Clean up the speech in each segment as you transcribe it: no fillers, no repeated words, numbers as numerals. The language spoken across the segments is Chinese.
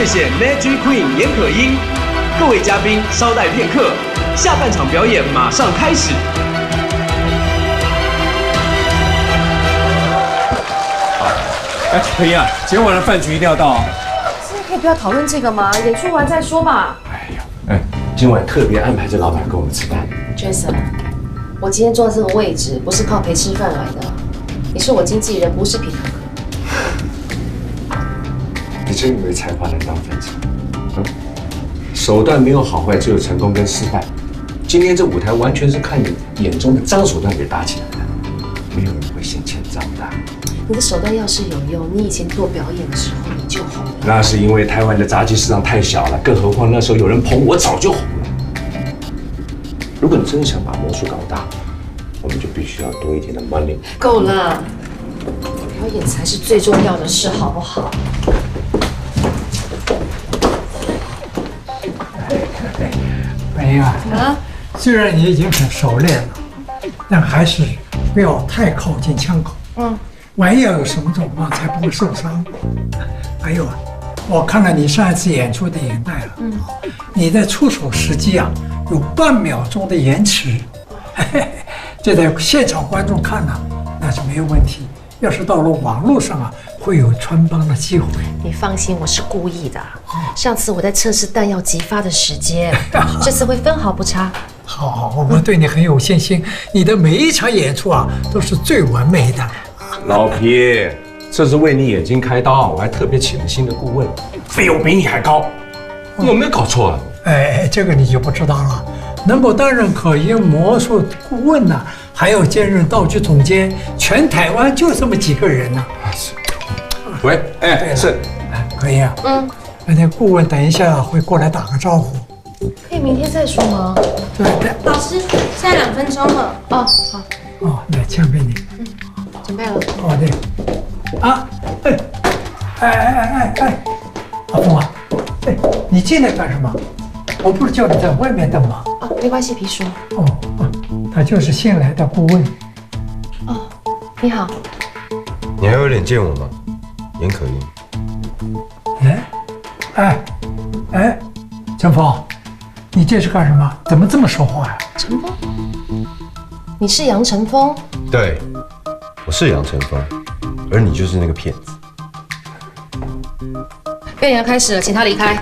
谢谢 Magic Queen 严可英。各位嘉宾稍待片刻，下半场表演马上开始。哎，可英啊，今天晚上饭局一定要到啊！现在可以不要讨论这个吗？演出完再说吧。今晚特别安排这老板跟我们吃饭。Jason， 我今天坐这个位置不是靠陪吃饭来的，你是我经纪人，不是皮特克。你真以为才华能当饭吃？手段没有好坏，只有成功跟失败。今天这舞台完全是看你眼中的脏手段给搭起来的，没有人会嫌钱脏的。你的手段要是有用，你以前做表演的时候你就红了。那是因为台湾的杂技市场太小了，更何况那时候有人捧我，早就红了。如果你真的想把魔术搞大，我们就必须要多一点的 money。够了，表演才是最重要的事，好不好？美啊，虽然你已经很熟练了，但还是不要太靠近枪口。万一要有什么状况，才不会受伤。还有啊，我看了你上一次演出的影带了，你的出手时机啊，有半秒钟的延迟，这在现场观众看呢，那是没有问题。要是到了网络上啊，会有穿帮的机会。你放心，我是故意的。上次我在测试弹药激发的时间，这次会分毫不差。好，我对你很有信心。你的每一场演出啊，都是最完美的。老皮，这是为你眼睛开刀，我还特别请了新的顾问，费用比你还高，你有没有搞错啊？哎，这个你就不知道了。能够担任可英魔术顾问呢，还要兼任道具总监，全台湾就这么几个人呢。喂，哎，是，可英啊，那顾问等一下会过来打个招呼。可以明天再说吗？对，老师，现在2分钟了。哦，好，来签给你。准备了。对，啊，阿峰啊，你进来干什么？我不是叫你在外面等吗？没关系，皮叔。他就是新来的顾问。你好。你还有脸见我吗？严可英。陈峰，你这是干什么？怎么这么说话呀？陈峰，你是杨晨峰？对，我是杨晨峰，而你就是那个骗子。表演要开始了，请他离开。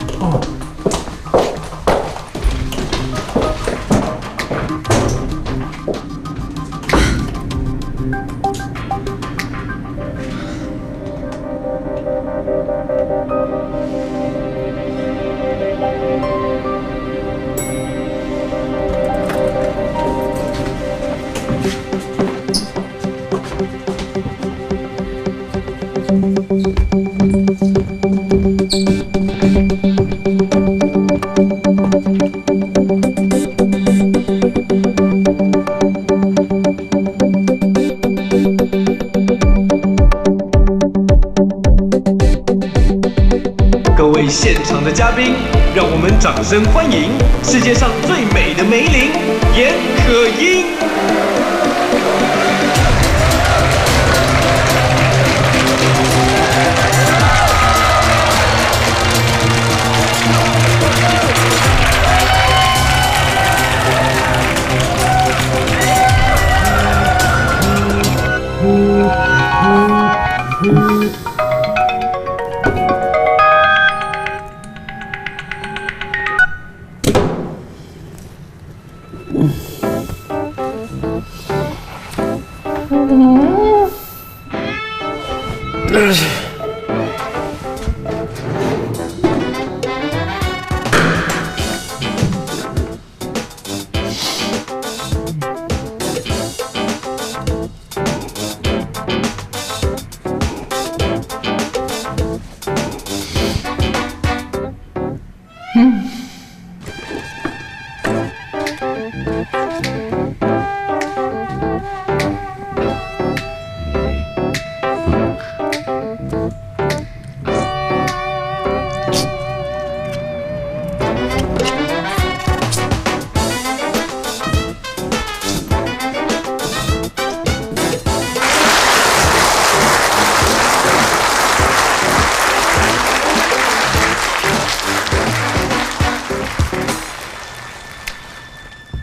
各位现场的嘉宾，让我们掌声欢迎世界上最美的梅林严可英。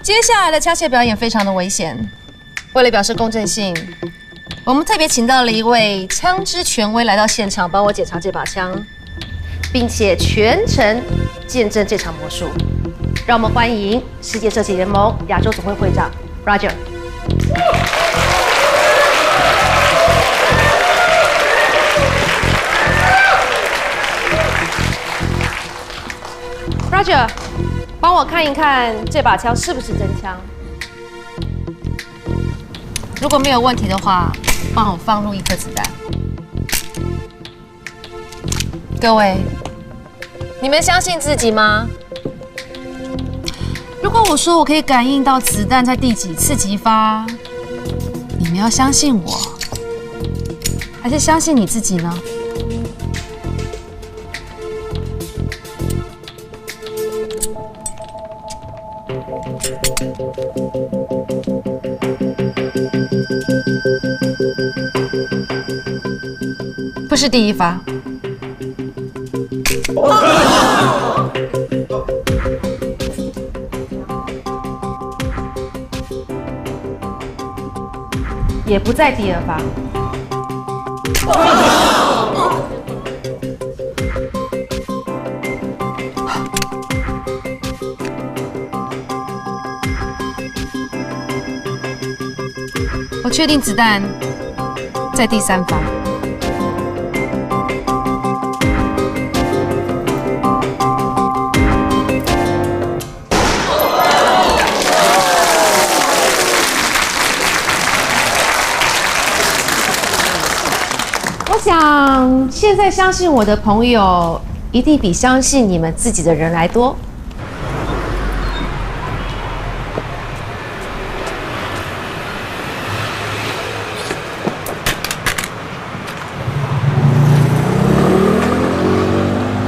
接下来的枪械表演非常的危险，为了表示公正性，我们特别请到了一位枪支权威来到现场帮我检查这把枪，并且全程见证这场魔术。让我们欢迎世界射击联盟亚洲总会会长 Roger。Roger， 帮我看一看这把枪是不是真枪。如果没有问题的话，帮我放入1颗子弹。各位，你们相信自己吗？如果我说我可以感应到子弹在第几次击发，你们要相信我，还是相信你自己呢？不是第一发。也不在第2发。我确定子弹在第3发。我想，现在相信我的朋友，一定比相信你们自己的人来多。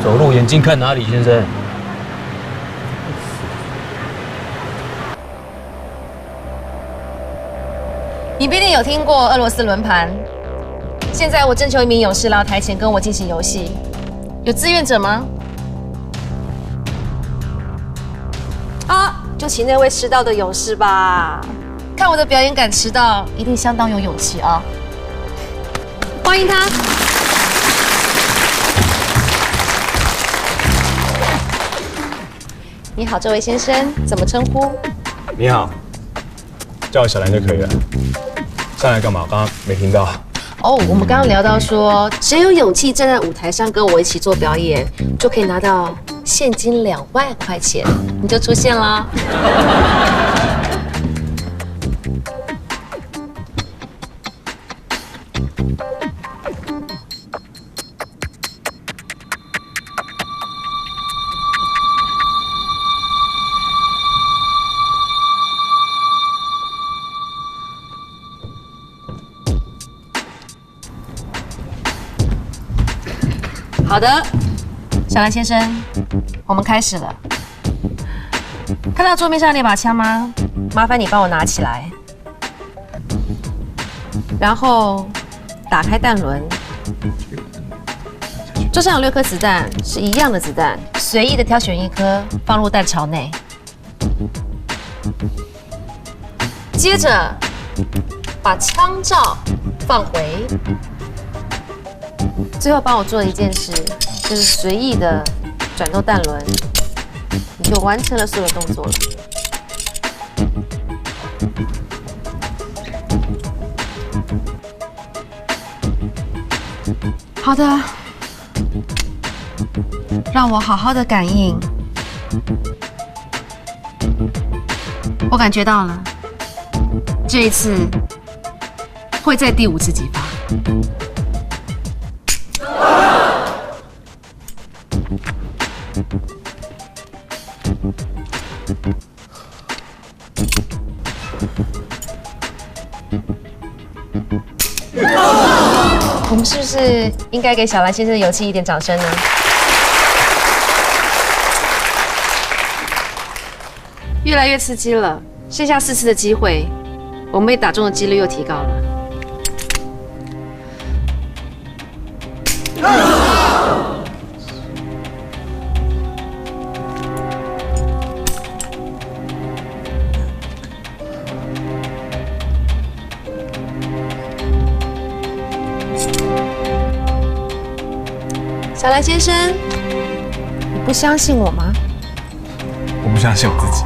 走路眼睛看哪里，先生？你必定有听过俄罗斯轮盘。现在我征求一名勇士来到台前跟我进行游戏，有志愿者吗？啊，就请那位迟到的勇士吧。看我的表演敢迟到，一定相当有勇气啊！欢迎他。你好，这位先生，怎么称呼？你好，叫我小兰就可以了。上来干嘛？刚刚没听到。哦，我们刚刚聊到说，谁有勇气站在舞台上跟我一起做表演，就可以拿到现金2万块钱，你就出现啦。好的，小兰先生，我们开始了。看到桌面上那把枪吗？麻烦你帮我拿起来，然后打开弹轮。桌上有6颗子弹，是一样的子弹，随意的挑选1颗放入弹槽内。接着把枪罩放回。最后帮我做一件事，就是随意的转动弹轮，你就完成了所有动作了。好的，让我好好的感应。我感觉到了，这一次会在第5次击发。我们是不是应该给小兰先生的勇气一点掌声呢？越来越刺激了，剩下4次的机会，我们被打中的几率又提高了。小兰先生，你不相信我吗？我不相信我自己。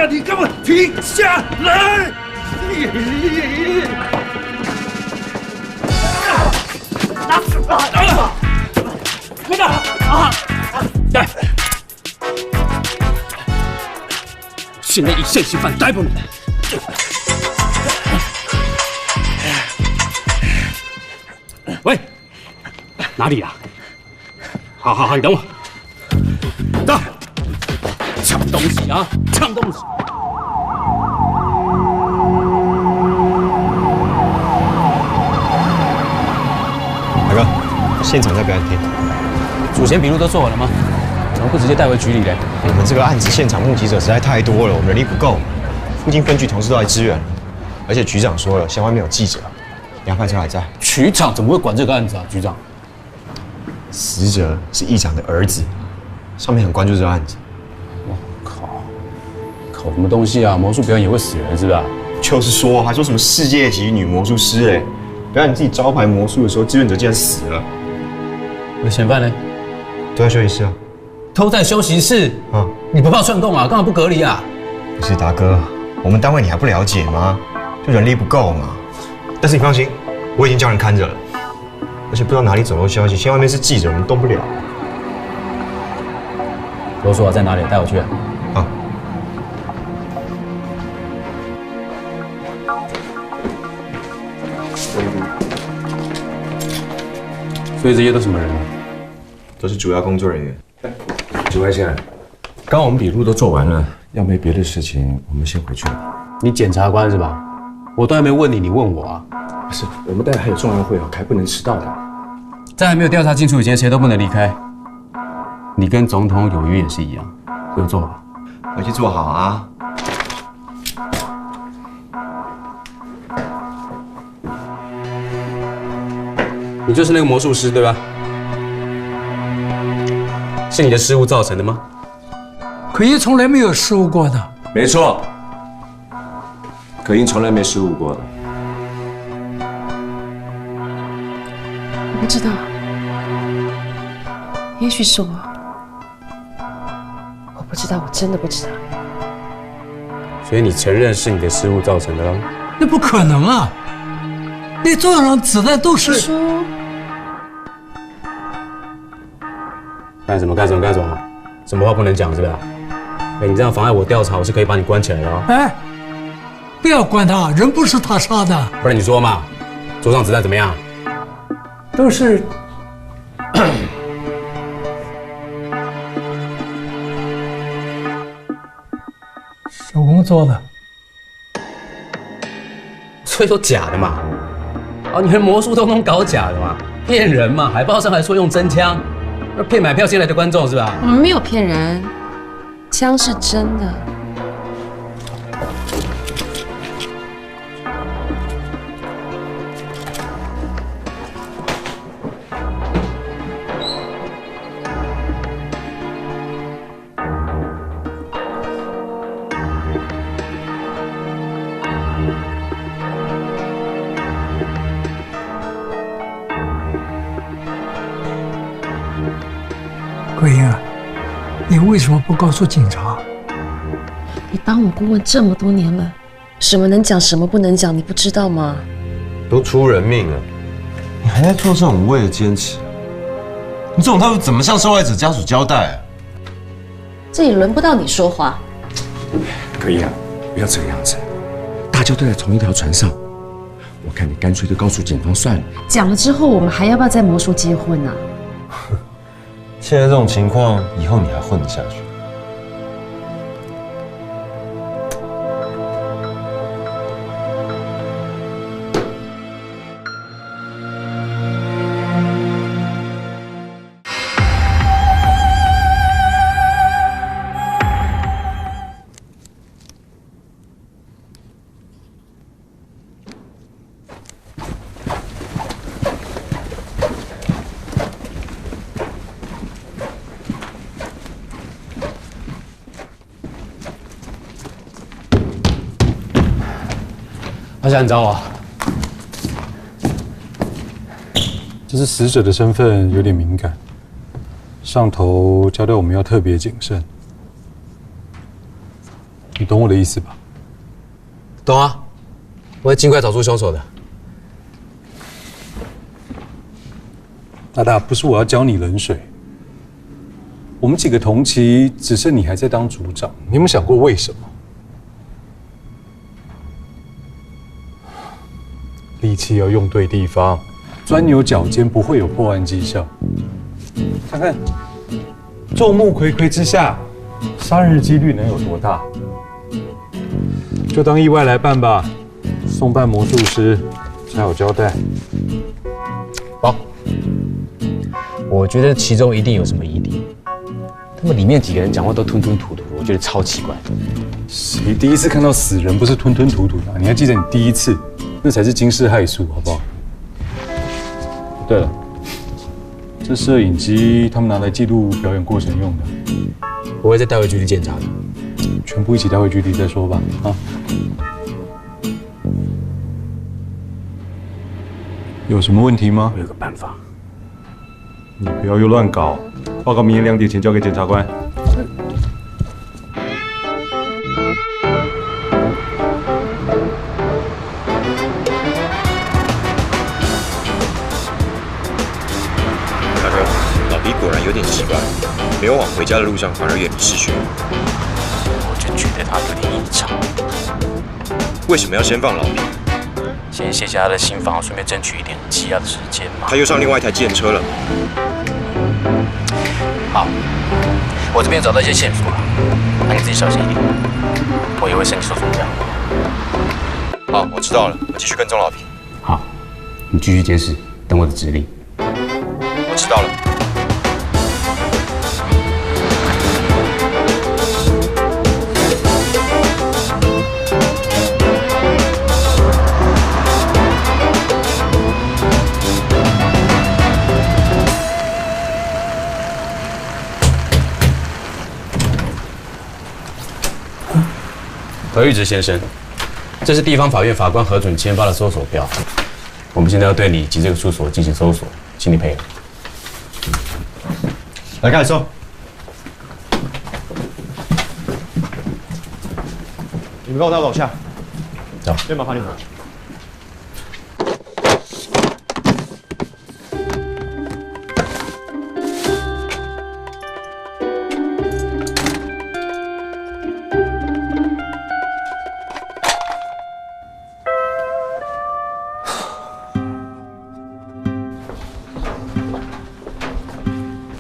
你给我停下来！快点啊！来，现在以现行犯逮捕你。喂，哪里啊？好，你等我。到，抢东西啊！抢东西！大哥，现场再表演听。祖先笔录都做完了吗？怎么不直接带回局里嘞？我们这个案子现场目击者实在太多了，我们人力不够。附近分局同事都来支援，而且局长说了，县外面有记者，梁派车还在。局长怎么会管这个案子啊？局长，死者是议长的儿子，上面很关注这个案子。我靠，搞什么东西啊？魔术表演也会死人是吧？就是说，还说什么世界级女魔术师哎，表演自己招牌魔术的时候，志愿者竟然死了。那嫌犯呢？都在休息室啊。都在休息室啊？你不怕串供啊？干嘛不隔离啊？不是大哥，我们单位你还不了解吗？就人力不够嘛。但是你放心，我已经叫人看着了，而且不知道哪里走漏消息，县外面是记者，我们动不了。罗叔啊，在哪里？带我去啊！啊。所以这些都什么人啊？都是主要工作人员。指挥线，刚我们笔录都做完了，要没别的事情，我们先回去了。你检察官是吧？我都还没问你，你问我啊？不是，我们待会还有重要会要开，不能迟到的。在还没有调查清楚以前，谁都不能离开。你跟总统有约也是一样，有做好。回去做好啊。你就是那个魔术师对吧？是你的失误造成的吗？可一从来没有失误过的。没错，可英从来没失误过的。我不知道，也许是我不知道，我真的不知道。所以你承认是你的失误造成的了？那不可能啊！那桌上子弹都是。干什么？什么话不能讲是吧？哎，你这样妨碍我调查，我是可以把你关起来的哦。哎，不要关他，人不是他杀的。不然你说嘛，桌上子弹怎么样？都是手工做的，所以说假的嘛。啊，你们魔术都弄搞假的嘛，骗人嘛。海报上还说用真枪，那骗买票进来的观众是吧？我们没有骗人，枪是真的。为什么不告诉警察？你当我顾问这么多年了，什么能讲，什么不能讲，你不知道吗？都出人命了，你还在做这种无谓的坚持？你这种态度怎么向受害者家属交代啊？这也轮不到你说话。可以啊，不要这个样子，大家都在同一条船上。我看你干脆就告诉警方算了。讲了之后，我们还要不要在魔术结婚啊？现在这种情况，以后你还混得下去？阿霞，你找我？这是死者的身份有点敏感，上头交代我们要特别谨慎，你懂我的意思吧？懂啊，我会尽快找出凶手的。大大，不是我要浇你冷水，我们几个同期，只剩你还在当组长，你有没有想过为什么？力气要用对地方，钻牛角尖不会有破案绩效。看看，众目睽睽之下，杀人的几率能有多大？就当意外来办吧，送办魔术师才有交代。好，我觉得其中一定有什么疑点。他们里面几个人讲话都吞吞吐吐，我觉得超奇怪。谁第一次看到死人不是吞吞吐吐的？你还记得你第一次？那才是惊世骇俗，好不好？对了，这摄影机他们拿来记录表演过程用的，我会再带回局里检查的。全部一起带回局里再说吧，啊？有什么问题吗？我有个办法，你不要又乱搞，报告明天2点前交给检察官。果然有点奇怪，没有往回家的路上，反而远离市区。我就觉得他有点异常。为什么要先放老皮？先卸下他的心防，顺便争取一点羁押的时间嘛。他又上另外一台计程车了。好，我这边找到一些线索了，那你自己小心一点，我也会身体受怎么样。好，我知道了，我继续跟踪老皮。好，你继续监视，等我的指令。我知道了。何玉芝先生，这是地方法院法官核准签发的搜索票。我们现在要对你及这个处所进行搜索，请你配合。来，开始搜。你们跟我到楼下。走。先麻烦你们。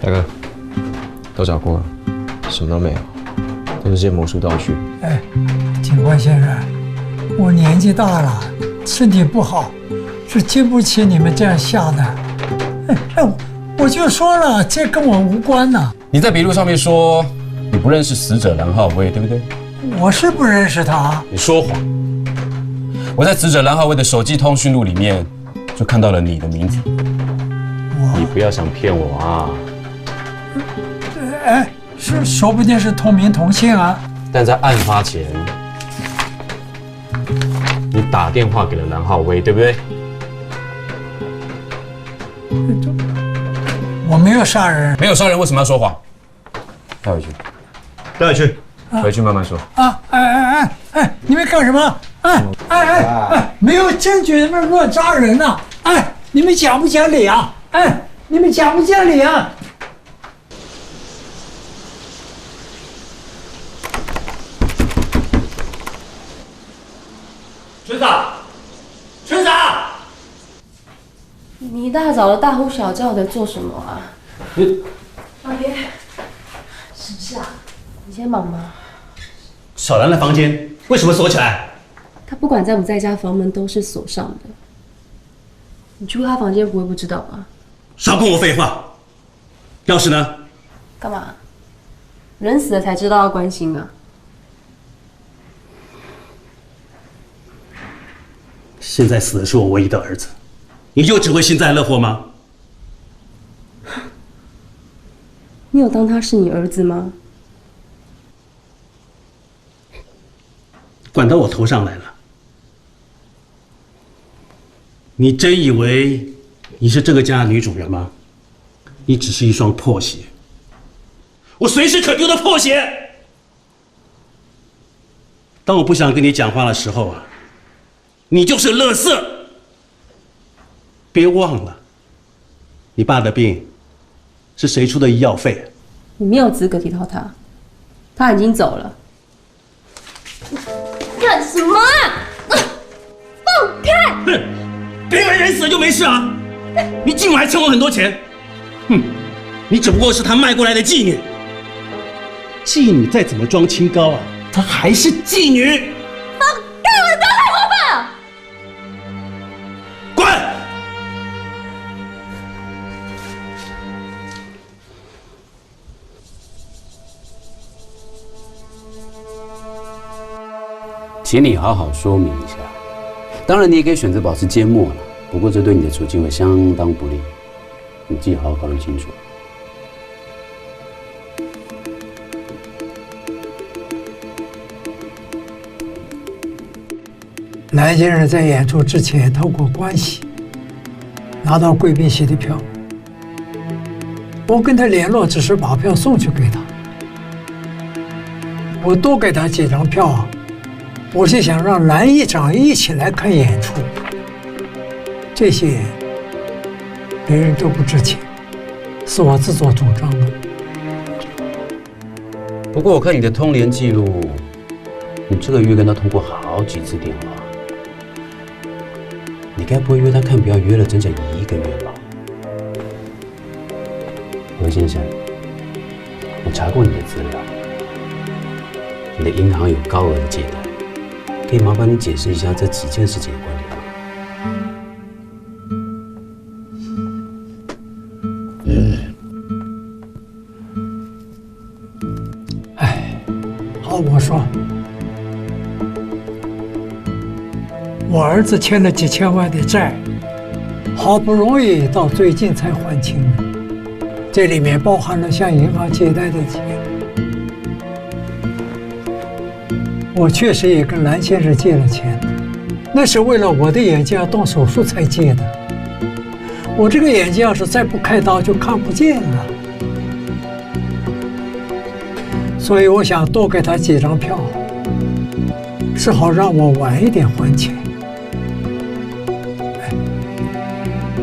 大哥，都找过了，什么都没有，都是些魔术道具。哎，警官先生，我年纪大了，身体不好，是经不起你们这样吓的。我就说了，这跟我无关呐。你在笔录上面说你不认识死者蓝浩威，对不对？我是不认识他。你说谎。我在死者蓝浩威的手机通讯录里面就看到了你的名字。你不要想骗我啊！哎，说不定是同名同姓啊。但在案发前，你打电话给了蓝浩威，对不对？我没有杀人。没有杀人，为什么要说谎？带回去。带回去，回去慢慢说。你们干什么？没有证据，你们乱抓人呐！你们讲不讲理啊？你们讲不讲理啊？村长，村长，你一大早的大呼小叫的做什么啊？老爷，什么事啊？你先忙吗？小兰的房间为什么锁起来？他不管在不在家，房门都是锁上的。你去过他房间不会不知道吧？少跟我废话。钥匙呢？干嘛？人死了才知道要关心啊。现在死的是我唯一的儿子，你就只会幸灾乐祸吗？你有当他是你儿子吗？管到我头上来了。你真以为你是这个家的女主人吗？你只是一双破鞋，我随时可丢的破鞋。当我不想跟你讲话的时候啊，你就是垃圾。别忘了，你爸的病是谁出的医药费？你没有资格提到他，他已经走了。干什么啊？放开！哼，别以为人死了就没事啊！你今晚还欠我很多钱。哼，你只不过是他卖过来的妓女。妓女再怎么装清高啊，她还是妓女。放开我的刀！太过分了！滚！请你好好说明一下。当然，你也可以选择保持缄默了，不过这对你的处境会相当不利，你自己好好考虑清楚。蓝先生在演出之前透过关系拿到贵宾席的票，我跟他联络，只是把票送去给他。我多给他几张票，我是想让蓝议长一起来看演出。这些别人都不知情，是我自作主张的。不过我看你的通联记录，你这个月跟他通过好几次电话。你该不会约他看表约了整整1个月吧？何先生，我查过你的资料，你的银行有高额的借贷，可以麻烦你解释一下这几件事情的关联吗？好，我说。我儿子欠了几千万的债，好不容易到最近才还清了，这里面包含了向银行借贷的钱。我确实也跟蓝先生借了钱，那是为了我的眼睛要动手术才借的。我这个眼睛要是再不开刀就看不见了，所以我想多给他几张票，只好让我晚一点还钱。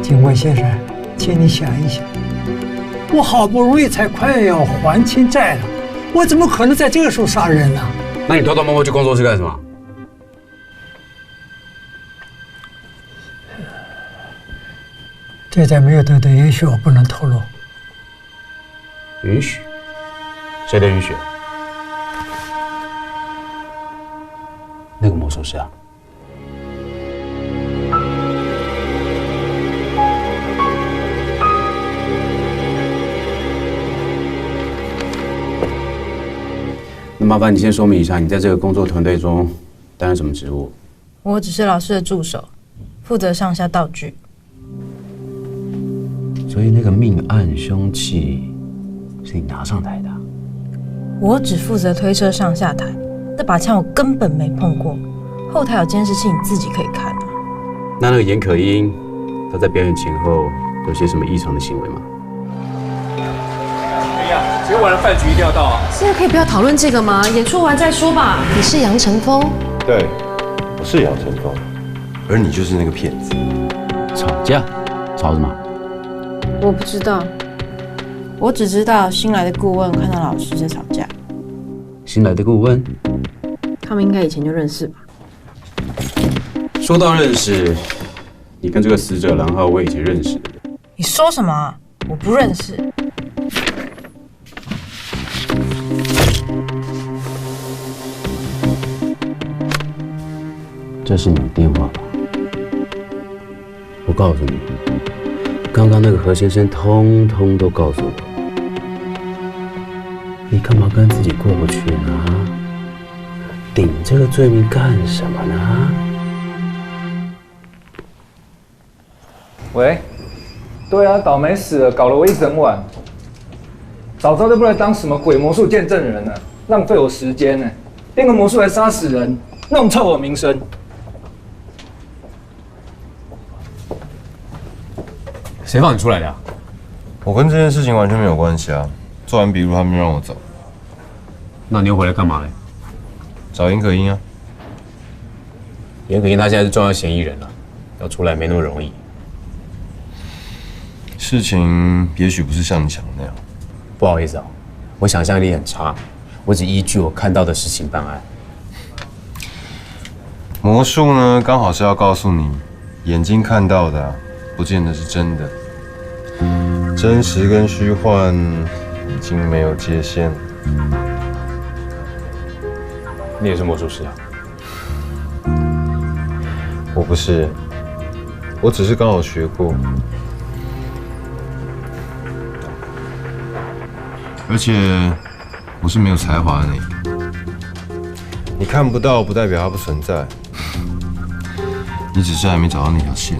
警卫先生，请你想一想，我好不容易才快要还清债了，我怎么可能在这个时候杀人呢？那你偷偷摸摸去工作室干什么？这在没有得到允许，我不能透露。允许？谁的允许？那个魔术师啊。那麻烦你先说明一下，你在这个工作团队中担任什么职务？我只是老师的助手，负责上下道具。所以那个命案凶器是你拿上台的？我只负责推车上下台，那把枪我根本没碰过。后台有监视器，你自己可以看啊。那个严可英，她在表演前后有些什么异常的行为吗？哎呀，今天晚上饭局一定要到啊！现在可以不要讨论这个吗？演出完再说吧。你是杨成风？对，我是杨成风，而你就是那个骗子。吵架？吵什么？我不知道，我只知道新来的顾问看到老师在吵架。新来的顾问？他们应该以前就认识吧？说到认识，你跟这个死者蓝浩威以前认识的。你说什么啊？我不认识。这是你的电话吧？我告诉你，刚刚那个何先生通通都告诉我，你干嘛跟自己过不去呢？顶这个罪名干什么呢？喂，对啊，倒霉死了，搞了我一整晚，早知道就不来当什么鬼魔术见证人了，浪费我时间呢，练个魔术还杀死人，弄臭我名声。谁放你出来的啊？我跟这件事情完全没有关系啊！做完笔录，他们让我走。那你又回来干嘛嘞？找严可英啊。严可英他现在是重要嫌疑人了，要出来没那么容易。事情也许不是像你想的那样。不好意思啊，我想象力很差，我只依据我看到的事情办案。魔术呢，刚好是要告诉你，眼睛看到的啊，不见得是真的。真实跟虚幻已经没有界限。你也是魔术师啊？我不是，我只是刚好学过。而且我是没有才华的那个。你看不到不代表它不存在，你只是还没找到那条线。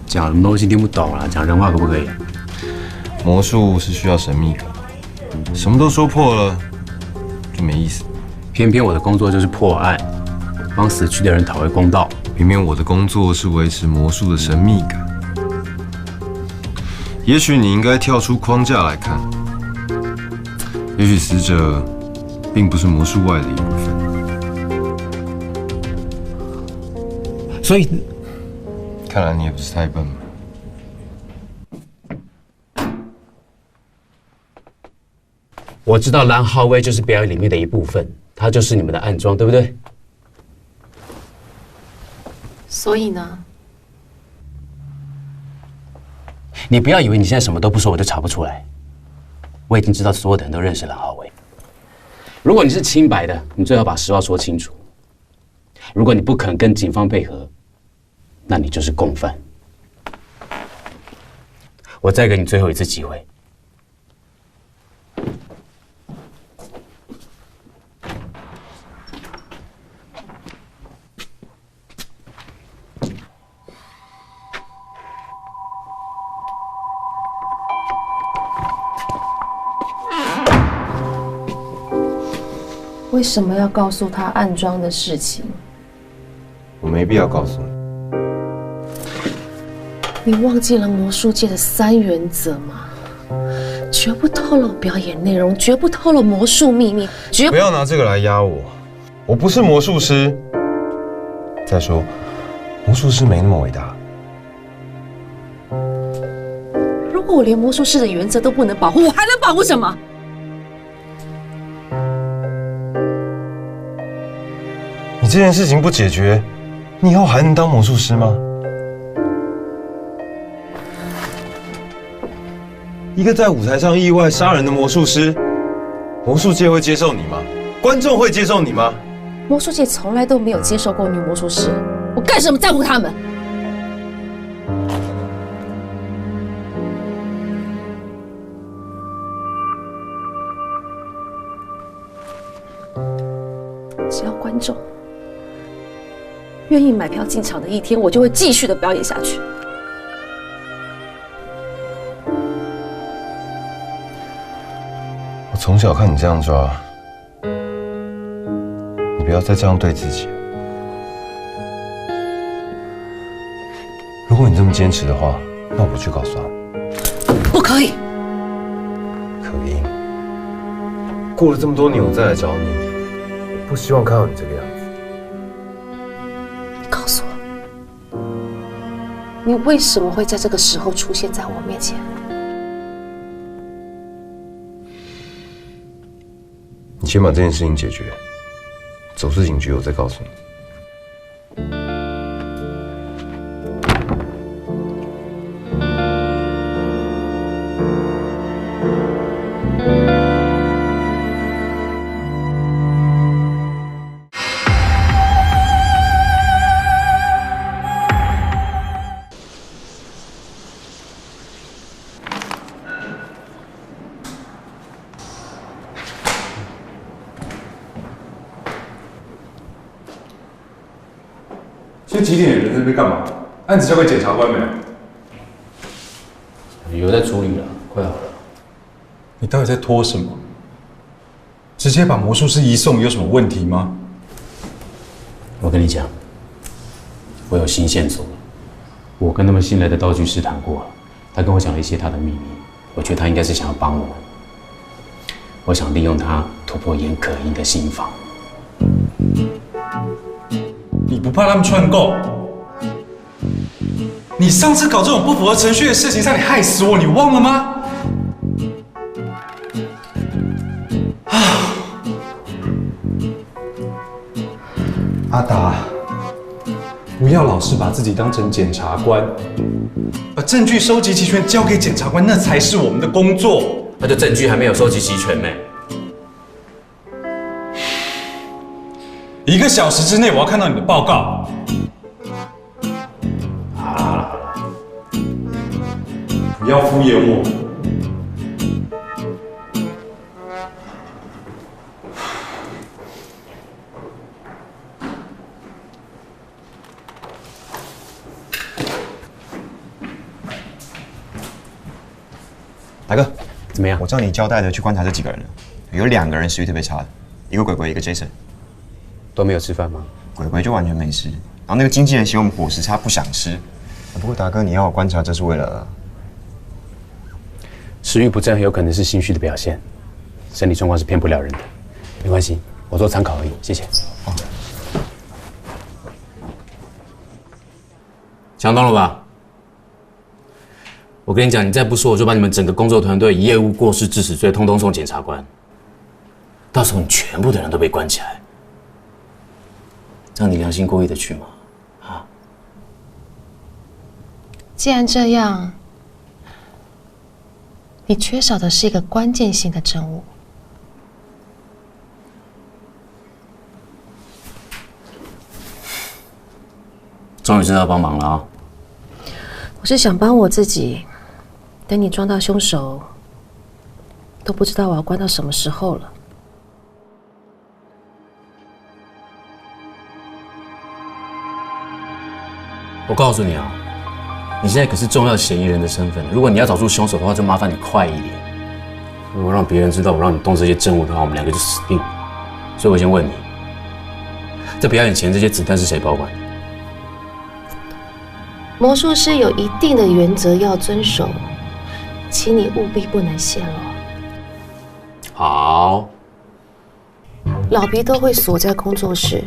讲什么东西听不懂啊？讲人话可不可以？魔术是需要神秘感，什么都说破了就没意思。偏偏我的工作就是破案，帮死去的人讨回公道。偏偏我的工作是维持魔术的神秘感。也许你应该跳出框架来看，也许死者并不是魔术外的一部分。所以，看来你也不是太笨嘛。我知道蓝浩威就是表演里面的一部分，他就是你们的暗桩，对不对？所以呢？你不要以为你现在什么都不说，我就查不出来。我已经知道所有的人都认识蓝浩威。如果你是清白的，你最好把实话说清楚。如果你不肯跟警方配合，那你就是共犯。我再给你最后一次机会。为什么要告诉他暗桩的事情？我没必要告诉你。你忘记了魔术界的3原则吗？绝不透露表演内容，绝不透露魔术秘密，不要拿这个来压我。我不是魔术师。再说，魔术师没那么伟大。如果我连魔术师的原则都不能保护，我还能保护什么？你这件事情不解决，你以后还能当魔术师吗？一个在舞台上意外杀人的魔术师，魔术界会接受你吗？观众会接受你吗？魔术界从来都没有接受过女魔术师，我干什么在乎他们？只要观众愿意买票进场的一天，我就会继续的表演下去。我从小看你这样抓，你不要再这样对自己。如果你这么坚持的话，那我不去告诉他们。不可以。可以。过了这么多年，我再来找你，我不希望看到你这个样子。告诉我，你为什么会在这个时候出现在我面前？你先把这件事情解决，走出警局，我再告诉你。现在几点？人在那边干嘛？案子交给检察官没？有在处理了，快好了。你到底在拖什么？直接把魔术师移送有什么问题吗？我跟你讲，我有新线索了。我跟他们新来的道具师谈过了，他跟我讲了一些他的秘密。我觉得他应该是想要帮我们。我想利用他突破严可英的心防。你不怕他们串供？你上次搞这种不符合程序的事情，差点害死我，你忘了吗？阿达，不要老是把自己当成检察官，把证据收集齐全交给检察官，那才是我们的工作。那就证据还没有收集齐全没？1个小时之内，我要看到你的报告。好了，不要敷衍我。大哥，怎么样？我照你交代的去观察这几个人了，有2个人食欲特别差的，一个鬼鬼，一个 Jason。都没有吃饭吗？鬼鬼就完全没吃，然后那个经纪人嫌我们伙食差，不想吃。不过达哥，你要我观察，这是为了食欲不振，很有可能是心虚的表现，身体状况是骗不了人的。没关系，我做参考而已，谢谢。好，想通了吧？我跟你讲，你再不说，我就把你们整个工作团队以业务过失致死罪通通送检察官，到时候你全部的人都被关起来。这样你良心过意得去吗？啊？既然这样，你缺少的是一个关键性的证物。终于知道帮忙了啊！我是想帮我自己，等你抓到凶手，都不知道我要关到什么时候了。我告诉你啊，你现在可是重要嫌疑人的身份，如果你要找出凶手的话，就麻烦你快一点。如果让别人知道我让你动这些证物的话，我们2个就死定了。所以我先问你，在表演前这些子弹是谁保管的？魔术师有一定的原则要遵守，请你务必不能泄露。好，老皮都会锁在工作室。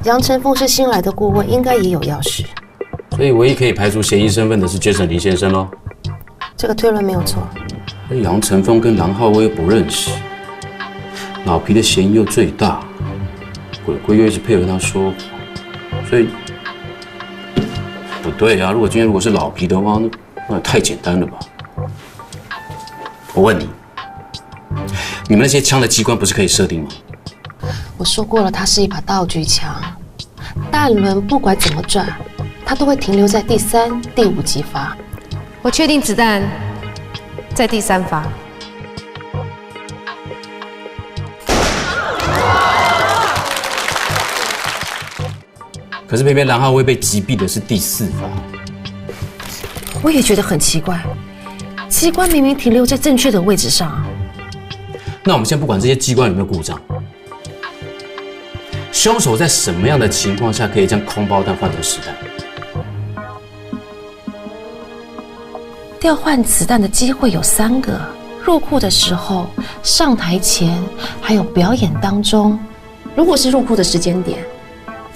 杨晨凤是新来的顾问，应该也有钥匙。所以唯一可以排除嫌疑身份的是 Jason 林先生喽。这个推论没有错。而杨晨凤跟郎浩威又不认识，老皮的嫌疑又最大，鬼鬼又一直配合他说谎，所以不对啊！如果是老皮的话，那也太简单了吧？我问你，你们那些枪的机关不是可以设定吗？我说过了，它是一把道具枪，弹轮不管怎么转，它都会停留在第3、第5击发。我确定子弹在第3发。可是偏偏郎浩威被击毙的是第4发。我也觉得很奇怪，机关明明停留在正确的位置上。那我们先不管这些机关有没有故障，凶手在什么样的情况下可以将空包弹换成实弹？调换子弹的机会有3个，入库的时候、上台前，还有表演当中，如果是入库的时间点，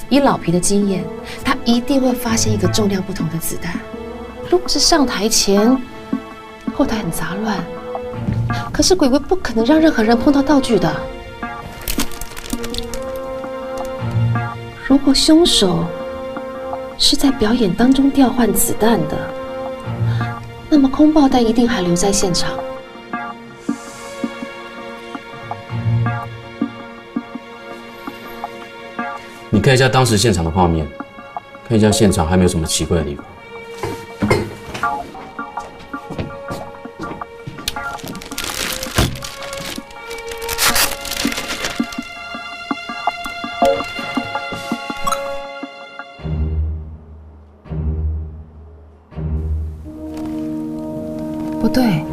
以老皮的经验，他一定会发现一个重量不同的子弹。如果是上台前，后台很杂乱，可是鬼鬼不可能让任何人碰到道具的。如果凶手是在表演当中调换子弹的，那么空爆弹一定还留在现场。你看一下当时现场的画面，看一下现场还没有什么奇怪的地方。不对，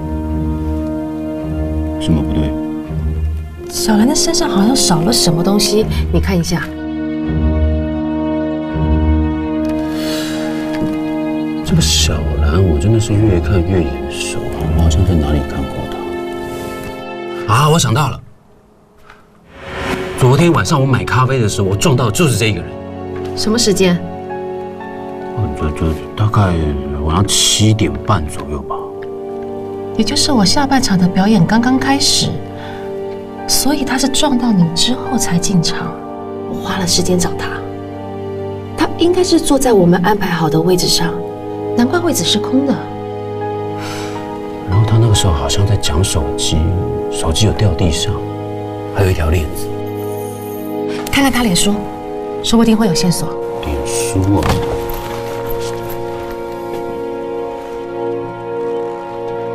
什么不对？小兰的身上好像少了什么东西，你看一下。这个小兰，我真的是越看越眼熟啊！我好像在哪里看过她。啊，我想到了，昨天晚上我买咖啡的时候，我撞到的就是这个人。什么时间？就大概晚上7点半左右吧。也就是我下半场的表演刚刚开始，所以他是撞到你之后才进场。我花了时间找他，他应该是坐在我们安排好的位置上，难怪位置是空的。然后他那个时候好像在讲手机，手机有掉地上，还有一条链子。看看他脸书，说不定会有线索。脸书啊。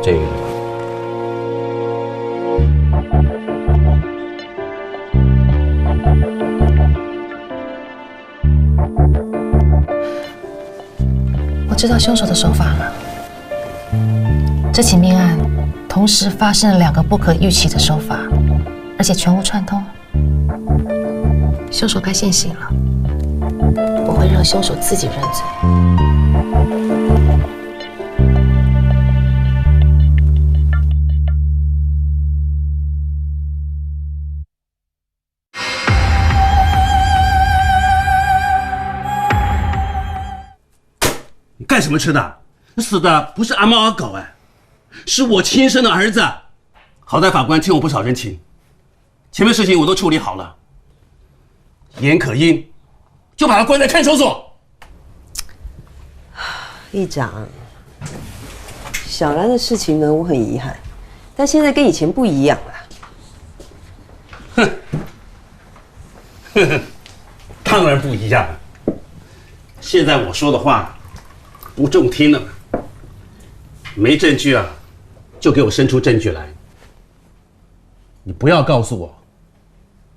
这个我知道凶手的手法了。这起命案同时发生了2个不可预期的手法，而且全无串通。凶手该现行了，我会让凶手自己认罪。干什么吃的？死的不是阿猫阿狗哎，是我亲生的儿子。好在法官欠我不少人情，前面事情我都处理好了。严可英就把他关在看守所。议长，小兰的事情呢，我很遗憾，但现在跟以前不一样了。哼，当然不一样了。现在我说的话不中听了，没证据啊，就给我生出证据来。你不要告诉我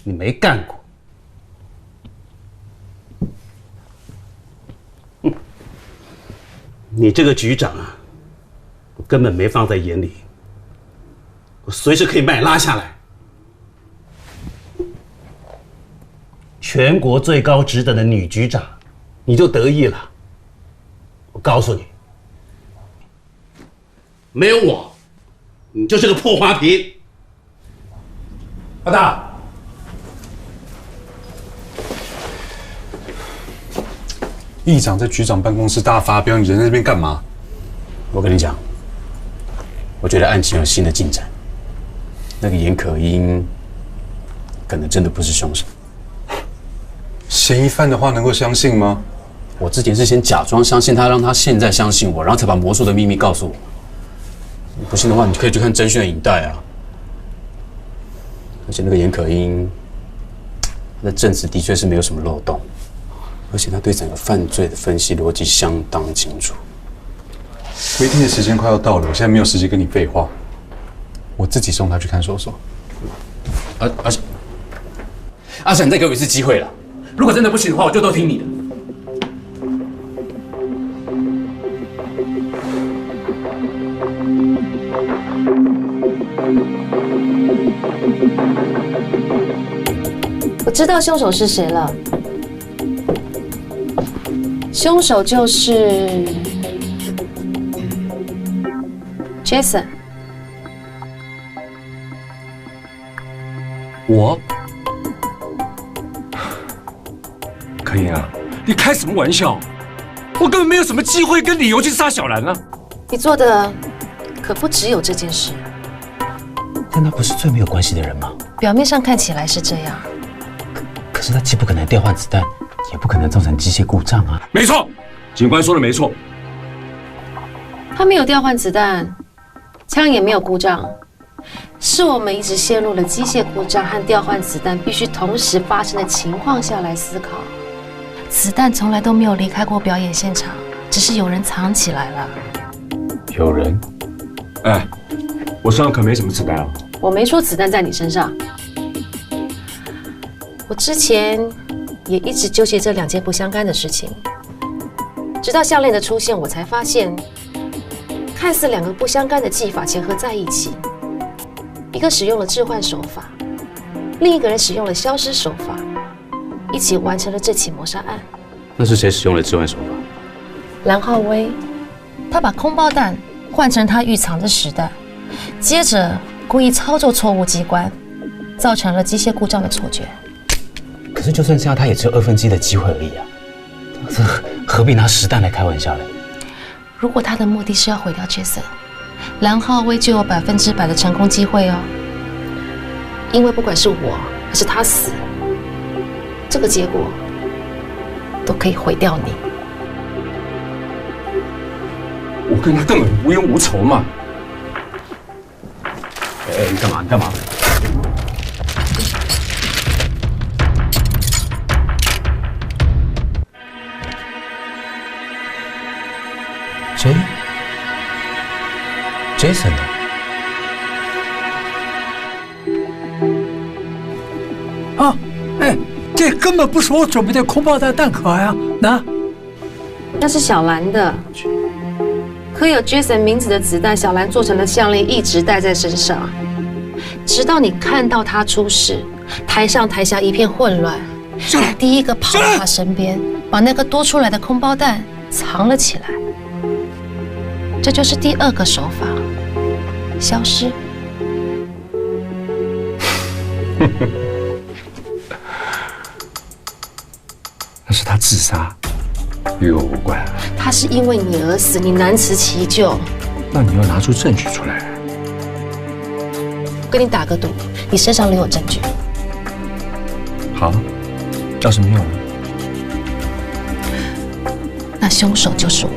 你没干过。你这个局长啊，我根本没放在眼里，我随时可以把你拉下来。全国最高职等的女局长，你就得意了？我告诉你，没有我，你就是个破花瓶。老大。议长在局长办公室大发飙，你人在那边干嘛？我跟你讲，我觉得案情有新的进展。那个严可英可能真的不是凶手。嫌疑犯的话能够相信吗？我之前是先假装相信他，让他现在相信我，然后才把魔术的秘密告诉我。不信的话，你可以去看侦讯的影带啊。而且那个严可英，他的证词的确是没有什么漏洞。而且他对整个犯罪的分析逻辑相当清楚。规定的时间快要到了，我现在没有时间跟你废话，我自己送他去看守所。阿闪，你再给我一次机会了，如果真的不行的话，我就都听你的。我知道凶手是谁了。凶手就是Jason。我？柯英啊，你开什么玩笑？我根本没有什么机会跟理由去杀小兰啊！你做的可不只有这件事。但他不是最没有关系的人吗？表面上看起来是这样，可是他既不可能调换子弹，也不可能造成机械故障啊！没错，警官说的没错。他没有调换子弹，枪也没有故障，是我们一直陷入了机械故障和调换子弹必须同时发生的情况下来思考。子弹从来都没有离开过表演现场，只是有人藏起来了。有人？哎，我身上可没什么子弹啊！我没说子弹在你身上。我之前也一直纠结这两件不相干的事情，直到项链的出现，我才发现，看似两个不相干的技法结合在一起，一个使用了置换手法，另一个人使用了消失手法，一起完成了这起谋杀案。那是谁使用了置换手法？蓝浩威，他把空包弹换成他预藏的实弹，接着故意操作错误机关，造成了机械故障的错觉。可是就算这样，他也只有1/2的机会而已啊！这何必拿实弹来开玩笑嘞？如果他的目的是要毁掉 Jason， 蓝浩威就有100%的成功机会哦。因为不管是我还是他死，这个结果都可以毁掉你。我跟他根本无冤无仇嘛！哎，你干嘛？你干嘛？Jason 呢？啊，哎，这根本不是我准备的空包弹弹壳呀！那是小兰的，刻有 Jason 名字的子弹，小兰做成了项链，一直戴在身上，直到你看到他出事，台上台下一片混乱，你第一个跑到他身边，把那个多出来的空包弹藏了起来。这就是第2个手法，消失。那是他自杀，与我无关。他是因为你而死，你难辞其咎。那你要拿出证据出来。我跟你打个赌，你身上留有证据。好，要是没有呢？那凶手就是我。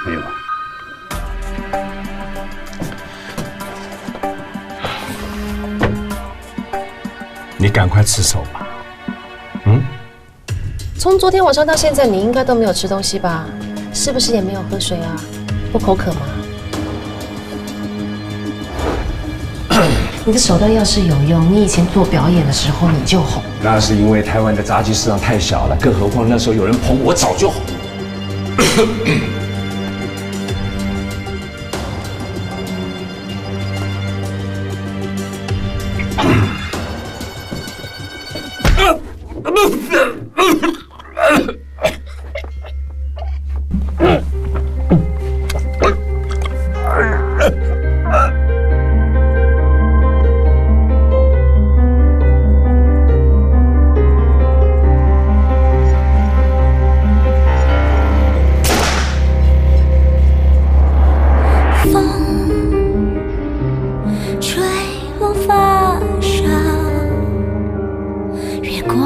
没有。你赶快吃手吧。从昨天晚上到现在，你应该都没有吃东西吧？是不是也没有喝水啊？不口渴吗？你的手段要是有用，你以前做表演的时候你就红。那是因为台湾的杂技市场太小了，更何况那时候有人捧我，早就红了。吹落发梢，月光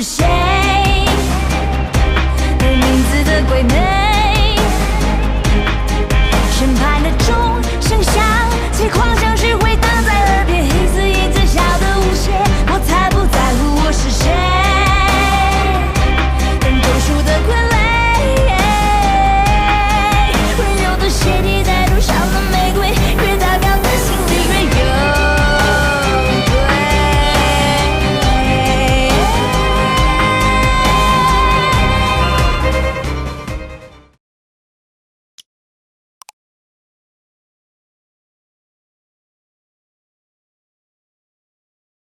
实现。